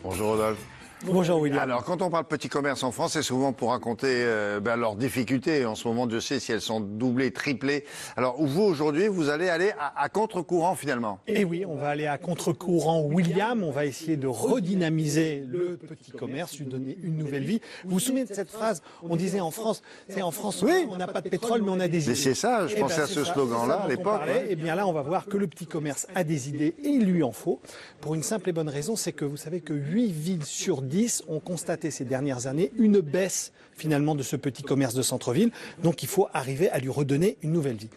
Bonjour Rodolphe. Bonjour William. Alors, quand on parle petit commerce en France, c'est souvent pour raconter leurs difficultés. En ce moment, Dieu sait si elles sont doublées, triplées. Alors, vous, aujourd'hui, vous allez aller à contre-courant, finalement. Et oui, on va aller à contre-courant, William. On va essayer de redynamiser le petit commerce, lui donner une nouvelle vie. Vous vous souvenez de cette phrase? On disait en France, oui, on n'a pas de pétrole, mais on a des idées. Mais c'est ça, je pensais à ce slogan-là à l'époque. Et bien là, on va voir que le petit commerce a des idées et il lui en faut. Pour une simple et bonne raison, c'est que vous savez que 8 villes sur 10 ont constaté ces dernières années une baisse finalement de ce petit commerce de centre-ville. Donc il faut arriver à lui redonner une nouvelle vie.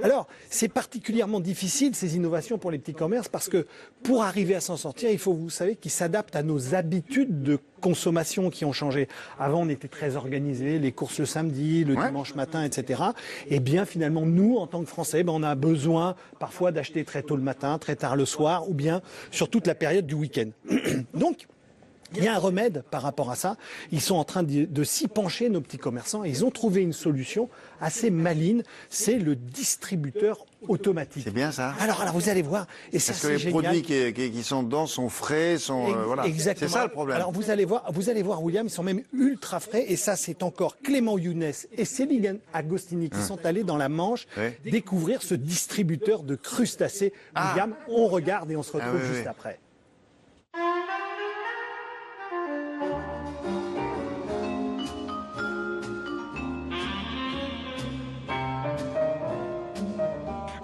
Alors c'est particulièrement difficile ces innovations pour les petits commerces parce que pour arriver à s'en sortir, il faut, vous savez, qu'ils s'adaptent à nos habitudes de consommation qui ont changé. Avant on était très organisés, les courses le samedi, le dimanche matin, etc. Et bien finalement nous en tant que Français, on a besoin parfois d'acheter très tôt le matin, très tard le soir ou bien sur toute la période du week-end. Donc il y a un remède par rapport à ça. Ils sont en train de s'y pencher, nos petits commerçants, et ils ont trouvé une solution assez maligne. C'est le distributeur automatique. C'est bien ça. Alors vous allez voir. Et parce que les produits qui sont dedans sont frais, voilà. Exactement. C'est ça le problème. Alors vous allez voir, William, ils sont même ultra frais. Et ça, c'est encore Clément Younes et Céline Agostini qui sont allés dans la Manche découvrir ce distributeur de crustacés. William, on regarde et on se retrouve juste après.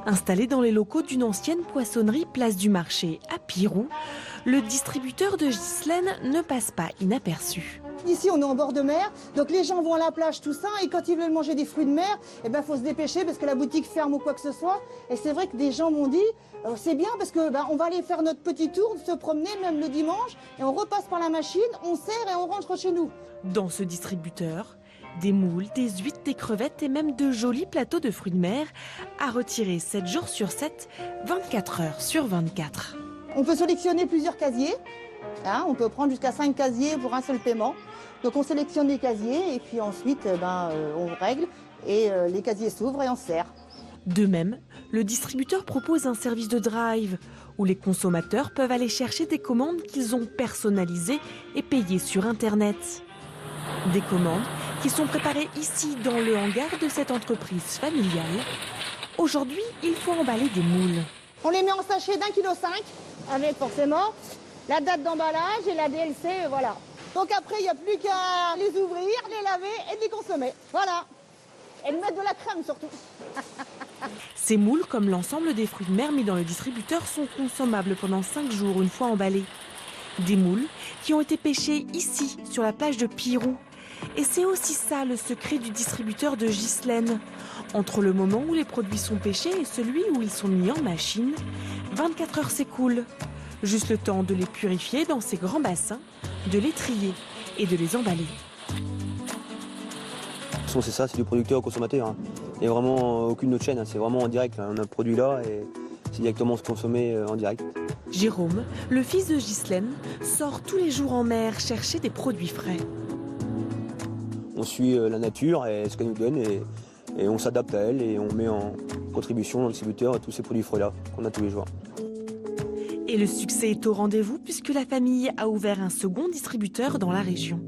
Installé dans les locaux d'une ancienne poissonnerie place du Marché à Pirou, le distributeur de Ghislaine ne passe pas inaperçu. Ici, on est en bord de mer, donc les gens vont à la plage, tout ça, et quand ils veulent manger des fruits de mer, faut se dépêcher parce que la boutique ferme ou quoi que ce soit. Et c'est vrai que des gens m'ont dit, c'est bien parce que on va aller faire notre petit tour, se promener même le dimanche, et on repasse par la machine, on sert et on rentre chez nous. Dans ce distributeur, des moules, des huîtres, des crevettes et même de jolis plateaux de fruits de mer à retirer 7 jours sur 7, 24 heures sur 24. On peut sélectionner plusieurs casiers. On peut prendre jusqu'à 5 casiers pour un seul paiement. Donc on sélectionne les casiers et puis ensuite on règle et les casiers s'ouvrent et on sert. De même, le distributeur propose un service de drive où les consommateurs peuvent aller chercher des commandes qu'ils ont personnalisées et payées sur Internet. Des commandes qui sont préparées ici dans le hangar de cette entreprise familiale. Aujourd'hui, il faut emballer des moules. On les met en sachet d'1,5 kg avec forcément la date d'emballage et la DLC, voilà. Donc après, il n'y a plus qu'à les ouvrir, les laver et de les consommer. Voilà. Et de mettre de la crème surtout. Ces moules, comme l'ensemble des fruits de mer mis dans le distributeur, sont consommables pendant 5 jours une fois emballés. Des moules qui ont été pêchés ici, sur la plage de Pirou. Et c'est aussi ça le secret du distributeur de Ghislaine. Entre le moment où les produits sont pêchés et celui où ils sont mis en machine, 24 heures s'écoulent. Juste le temps de les purifier dans ces grands bassins, de les trier et de les emballer. De toute façon, c'est ça, c'est du producteur au consommateur. Il n'y a vraiment aucune autre chaîne, c'est vraiment en direct. On a le produit là et c'est directement se consommer en direct. Jérôme, le fils de Ghislaine, sort tous les jours en mer chercher des produits frais. On suit la nature et ce qu'elle nous donne et on s'adapte à elle et on met en contribution dans le distributeur tous ces produits frais-là qu'on a tous les jours. Et le succès est au rendez-vous puisque la famille a ouvert un second distributeur dans la région.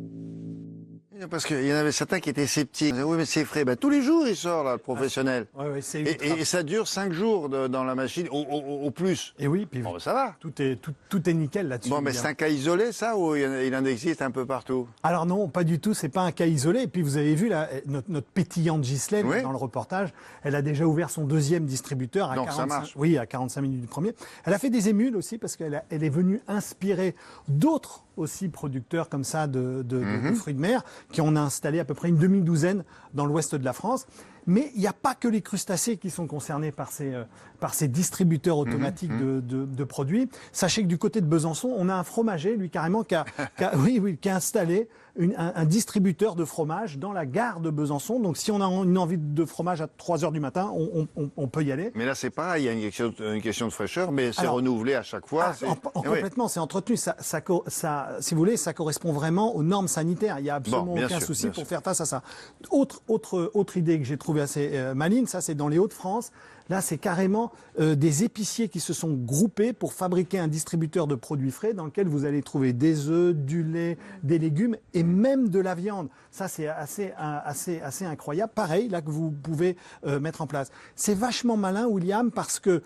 Parce qu'il y en avait certains qui étaient sceptiques. Oui, mais c'est frais. Tous les jours, il sort, là, le professionnel. Et ça dure 5 jours dans la machine, au plus. Et oui, puis ça va. Tout est nickel là-dessus. Bon, mais c'est un cas isolé, ça, ou il en existe un peu partout? Alors non, pas du tout. C'est pas un cas isolé. Et puis vous avez vu là, notre pétillante Ghislaine dans le reportage. Elle a déjà ouvert son deuxième distributeur à 45 minutes du premier. Elle a fait des émules aussi parce qu'elle est venue inspirer d'autres aussi producteurs comme ça de fruits de mer qui en a installé à peu près une demi-douzaine dans l'ouest de la France. Mais il n'y a pas que les crustacés qui sont concernés par ces distributeurs automatiques de produits. Sachez que du côté de Besançon, on a un fromager, lui carrément, qui a installé un distributeur de fromage dans la gare de Besançon. Donc si on a une envie de fromage à 3 heures du matin, on peut y aller. Mais là, c'est pareil, il y a une question de fraîcheur, mais c'est renouvelé à chaque fois. Complètement, c'est entretenu. Ça, si vous voulez, ça correspond vraiment aux normes sanitaires. Il n'y a absolument aucun souci pour faire face à ça. Autre idée que j'ai trouvée assez maligne, ça c'est dans les Hauts-de-France. Là, c'est carrément des épiciers qui se sont groupés pour fabriquer un distributeur de produits frais dans lequel vous allez trouver des œufs, du lait, des légumes et même de la viande. Ça, c'est assez incroyable. Pareil, là, que vous pouvez mettre en place. C'est vachement malin, William, parce que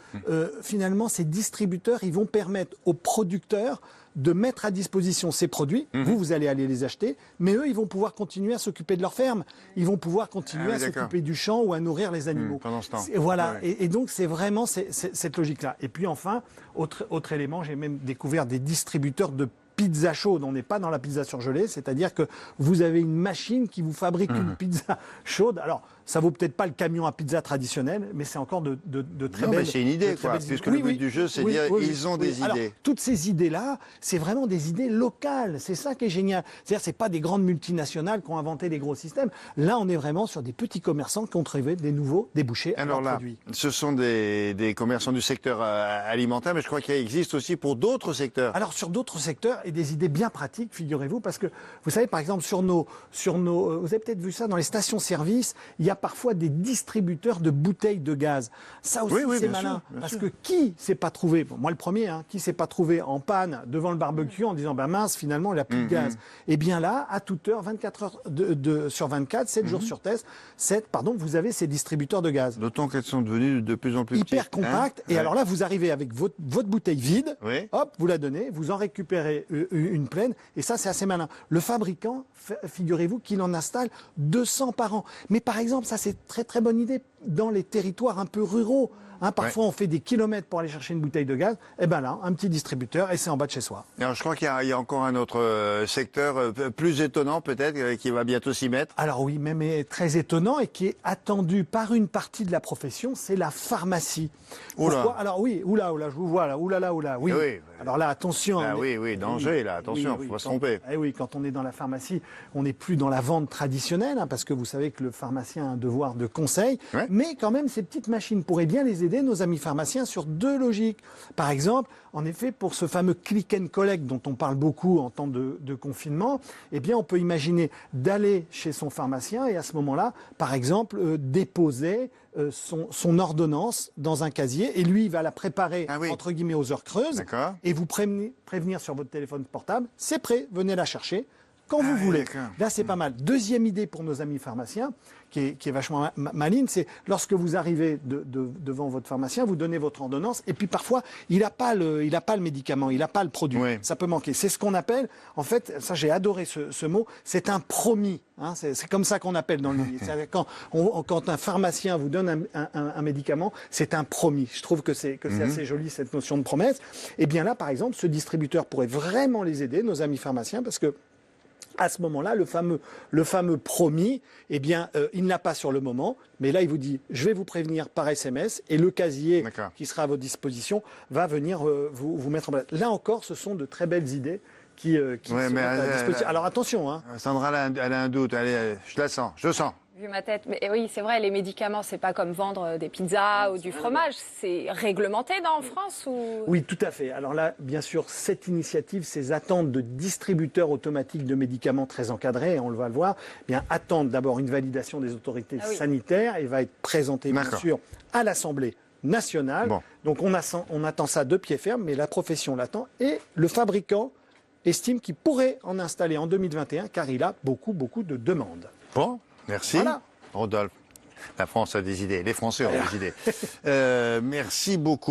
finalement, ces distributeurs, ils vont permettre aux producteurs de mettre à disposition ces produits. Vous allez aller les acheter, mais eux, ils vont pouvoir continuer à s'occuper de leur ferme. Ils vont pouvoir continuer à s'occuper du champ ou à nourrir les animaux. Pendant ce temps. Voilà. Et donc, c'est vraiment cette logique-là. Et puis enfin, autre élément, j'ai même découvert des distributeurs de pizza chaude. On n'est pas dans la pizza surgelée, c'est-à-dire que vous avez une machine qui vous fabrique une pizza chaude. Alors, ça vaut peut-être pas le camion à pizza traditionnel, mais c'est encore de très belles. Mais c'est une idée, quoi. Puisque le but du jeu, c'est de dire ils ont des idées. Alors, toutes ces idées-là, c'est vraiment des idées locales. C'est ça qui est génial. C'est-à-dire, c'est pas des grandes multinationales qui ont inventé des gros systèmes. Là, on est vraiment sur des petits commerçants qui ont trouvé des nouveaux débouchés à leurs produits. Ce sont des commerçants du secteur alimentaire, mais je crois qu'il existe aussi pour d'autres secteurs. Alors, sur d'autres secteurs, et des idées bien pratiques, figurez-vous, parce que vous savez, par exemple, sur nos, vous avez peut-être vu ça dans les stations-service, il y a parfois des distributeurs de bouteilles de gaz. Ça aussi, c'est malin. Parce que qui s'est pas trouvé, bon, moi le premier, qui s'est pas trouvé en panne devant le barbecue en disant, ben mince, finalement, il n'a plus de gaz. Et bien là, à toute heure, 24 heures sur 24, 7 jours sur 7, vous avez ces distributeurs de gaz. D'autant qu'elles sont devenues de plus en plus petites. Hyper compactes. Et alors là, vous arrivez avec votre bouteille vide, hop, vous la donnez, vous en récupérez une pleine, et ça, c'est assez malin. Le fabricant, figurez-vous qu'il en installe 200 par an. Mais par exemple, ça, c'est très très bonne idée dans les territoires un peu ruraux. Parfois, on fait des kilomètres pour aller chercher une bouteille de gaz. Et ben là, un petit distributeur et c'est en bas de chez soi. Alors, je crois qu'il y a encore un autre secteur plus étonnant peut-être qui va bientôt s'y mettre. Alors oui, même très étonnant et qui est attendu par une partie de la profession, c'est la pharmacie. Pourquoi ? Alors oui, oula, je vous vois là, oulala, oui. Alors là, attention. Danger là, attention, faut pas se tromper. Oui, quand on est dans la pharmacie, on n'est plus dans la vente traditionnelle, parce que vous savez que le pharmacien a un devoir de conseil, mais quand même, ces petites machines pourraient bien les aider, nos amis pharmaciens, sur deux logiques. Par exemple, en effet, pour ce fameux click and collect dont on parle beaucoup en temps de confinement, eh bien, on peut imaginer d'aller chez son pharmacien et à ce moment-là, par exemple, déposer son ordonnance dans un casier et lui, il va la préparer, entre guillemets, aux heures creuses et vous prévenir sur votre téléphone portable, c'est prêt, venez la chercher quand vous voulez. Là, c'est pas mal. Deuxième idée pour nos amis pharmaciens, qui est vachement maligne, c'est lorsque vous arrivez devant votre pharmacien, vous donnez votre ordonnance, et puis parfois, il n'a pas le médicament, il n'a pas le produit. Ça peut manquer. C'est ce qu'on appelle, en fait, ça j'ai adoré ce mot, c'est un promis. C'est comme ça qu'on appelle dans le milieu. Quand un pharmacien vous donne un médicament, c'est un promis. Je trouve que c'est assez joli, cette notion de promesse. Et bien là, par exemple, ce distributeur pourrait vraiment les aider, nos amis pharmaciens, parce que à ce moment-là, le fameux promis, eh bien, il ne l'a pas sur le moment, mais là, il vous dit, je vais vous prévenir par SMS, et le casier qui sera à votre disposition va venir vous mettre en place. Là encore, ce sont de très belles idées qui sont à disposition. Alors attention. Sandra, elle a un doute. Allez, je la sens, je sens. Vu ma tête, mais oui, c'est vrai, les médicaments, c'est pas comme vendre des pizzas ou du fromage, c'est réglementé en France ou... Oui, tout à fait. Alors là, bien sûr, cette initiative, ces attentes de distributeurs automatiques de médicaments très encadrés, et on va le voir, bien attendent d'abord une validation des autorités sanitaires et va être présentée, bien sûr, à l'Assemblée nationale. Donc on attend ça de pied ferme, mais la profession l'attend et le fabricant estime qu'il pourrait en installer en 2021 car il a beaucoup de demandes. Bon. Merci, Rodolphe. La France a des idées, les Français ont des idées. Merci beaucoup.